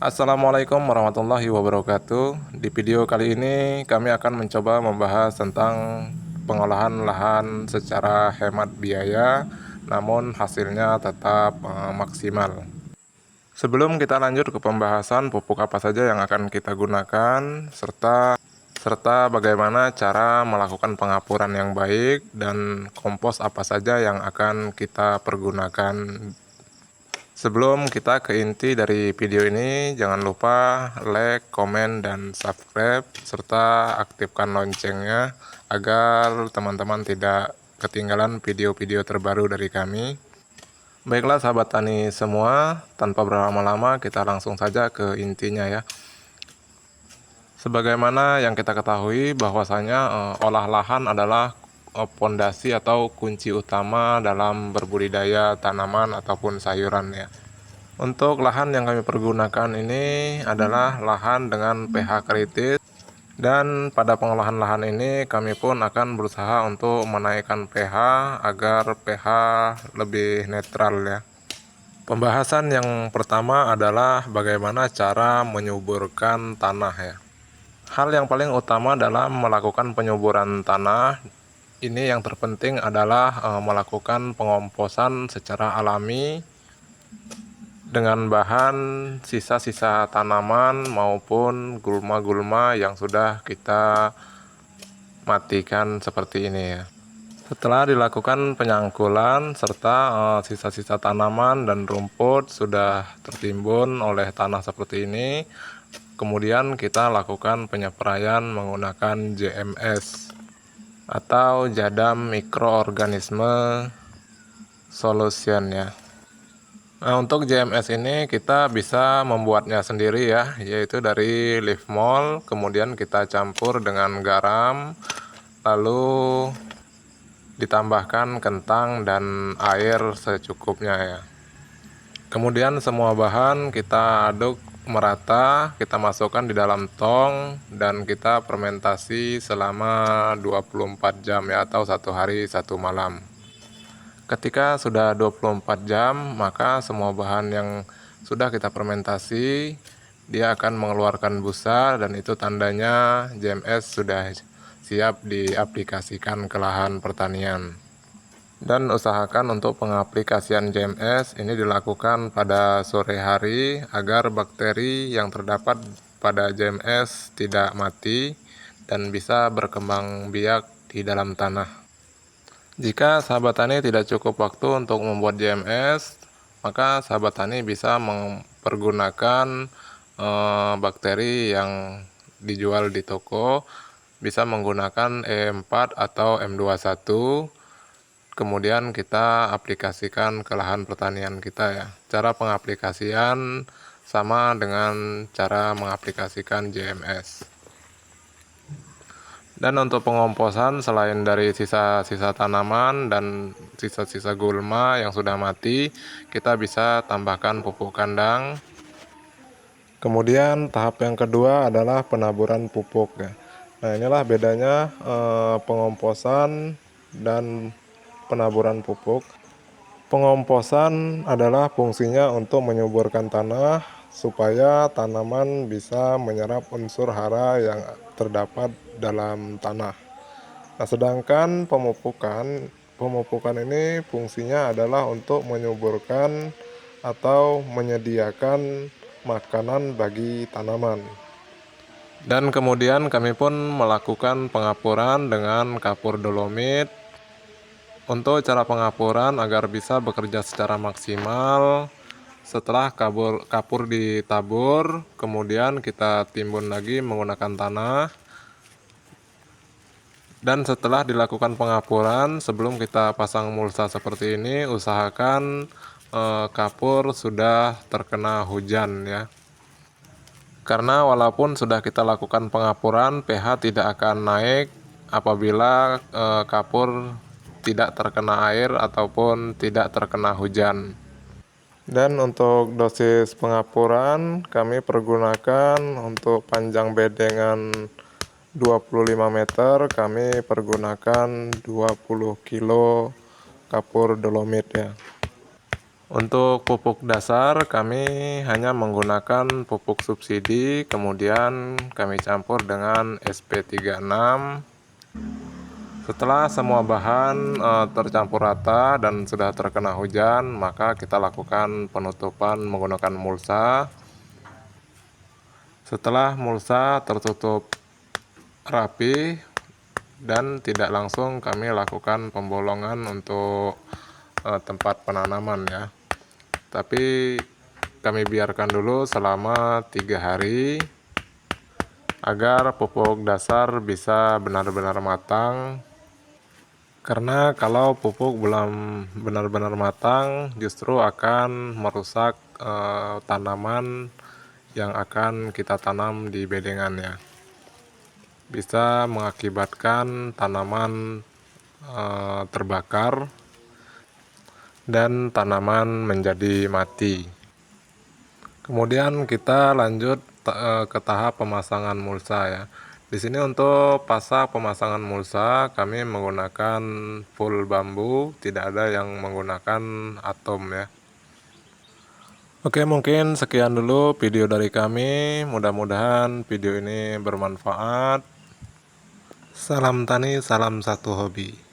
Assalamualaikum warahmatullahi wabarakatuh. Di video kali ini kami akan mencoba membahas tentang pengolahan lahan secara hemat biaya, namun hasilnya tetap maksimal. Sebelum kita lanjut ke pembahasan pupuk apa saja yang akan kita gunakan, serta bagaimana cara melakukan pengapuran yang baik dan kompos apa saja yang akan kita pergunakan. Sebelum kita ke inti dari video ini, jangan lupa like, komen, dan subscribe, serta aktifkan loncengnya agar teman-teman tidak ketinggalan video-video terbaru dari kami. Baiklah sahabat tani semua, tanpa berlama-lama kita langsung saja ke intinya ya. Sebagaimana yang kita ketahui bahwasanya olah lahan adalah pondasi atau kunci utama dalam berbudidaya tanaman ataupun sayuran ya. Untuk lahan yang kami pergunakan ini adalah lahan dengan pH kritis, dan pada pengolahan lahan ini kami pun akan berusaha untuk menaikkan pH agar pH lebih netral ya. Pembahasan yang pertama adalah bagaimana cara menyuburkan tanah ya. Hal yang paling utama dalam melakukan penyuburan tanah ini yang terpenting adalah melakukan pengomposan secara alami dengan bahan sisa-sisa tanaman maupun gulma-gulma yang sudah kita matikan seperti ini ya. Setelah dilakukan penyangkulan serta sisa-sisa tanaman dan rumput sudah tertimbun oleh tanah seperti ini, kemudian kita lakukan penyepraian menggunakan JMS atau Jadam Mikroorganisme Solution ya. Nah, untuk JMS ini kita bisa membuatnya sendiri ya, yaitu dari leaf mold, kemudian kita campur dengan garam, lalu ditambahkan kentang dan air secukupnya ya. Kemudian semua bahan kita aduk merata, kita masukkan di dalam tong dan kita fermentasi selama 24 jam ya, atau 1 hari 1 malam. Ketika sudah 24 jam, maka semua bahan yang sudah kita fermentasi, dia akan mengeluarkan busa dan itu tandanya JMS sudah siap diaplikasikan ke lahan pertanian. Dan usahakan untuk pengaplikasian JMS ini dilakukan pada sore hari agar bakteri yang terdapat pada JMS tidak mati dan bisa berkembang biak di dalam tanah. Jika sahabat tani tidak cukup waktu untuk membuat JMS, maka sahabat tani bisa mempergunakan bakteri yang dijual di toko, bisa menggunakan E4 atau M21. Kemudian kita aplikasikan ke lahan pertanian kita ya. Cara pengaplikasian sama dengan cara mengaplikasikan JMS. Dan untuk pengomposan, selain dari sisa-sisa tanaman dan sisa-sisa gulma yang sudah mati, kita bisa tambahkan pupuk kandang. Kemudian tahap yang kedua adalah penaburan pupuk ya. Nah, inilah bedanya pengomposan dan penaburan pupuk. Pengomposan adalah fungsinya untuk menyuburkan tanah supaya tanaman bisa menyerap unsur hara yang terdapat dalam tanah. Nah, sedangkan pemupukan ini fungsinya adalah untuk menyuburkan atau menyediakan makanan bagi tanaman. Dan kemudian kami pun melakukan pengapuran dengan kapur dolomit. Untuk cara pengapuran agar bisa bekerja secara maksimal, setelah kapur ditabur, kemudian kita timbun lagi menggunakan tanah. Dan setelah dilakukan pengapuran, sebelum kita pasang mulsa seperti ini, usahakan kapur sudah terkena hujan ya. Karena walaupun sudah kita lakukan pengapuran, pH tidak akan naik apabila kapur tidak terkena air ataupun tidak terkena hujan. Dan untuk dosis pengapuran kami pergunakan untuk panjang bedengan 25 meter, kami pergunakan 20 kilo kapur dolomit ya. Untuk pupuk dasar kami hanya menggunakan pupuk subsidi, kemudian kami campur dengan SP36. Setelah semua bahan tercampur rata dan sudah terkena hujan, maka kita lakukan penutupan menggunakan mulsa. Setelah mulsa tertutup rapi dan tidak langsung kami lakukan pembolongan untuk tempat penanaman ya. Tapi kami biarkan dulu selama 3 hari agar pupuk dasar bisa benar-benar matang. Karena kalau pupuk belum benar-benar matang, justru akan merusak tanaman yang akan kita tanam di bedengannya. Bisa mengakibatkan tanaman terbakar dan tanaman menjadi mati. Kemudian kita lanjut ke tahap pemasangan mulsa ya. Di sini untuk pasang pemasangan mulsa kami menggunakan full bambu, tidak ada yang menggunakan atom ya. Oke, mungkin sekian dulu video dari kami. Mudah-mudahan video ini bermanfaat. Salam tani, salam satu hobi.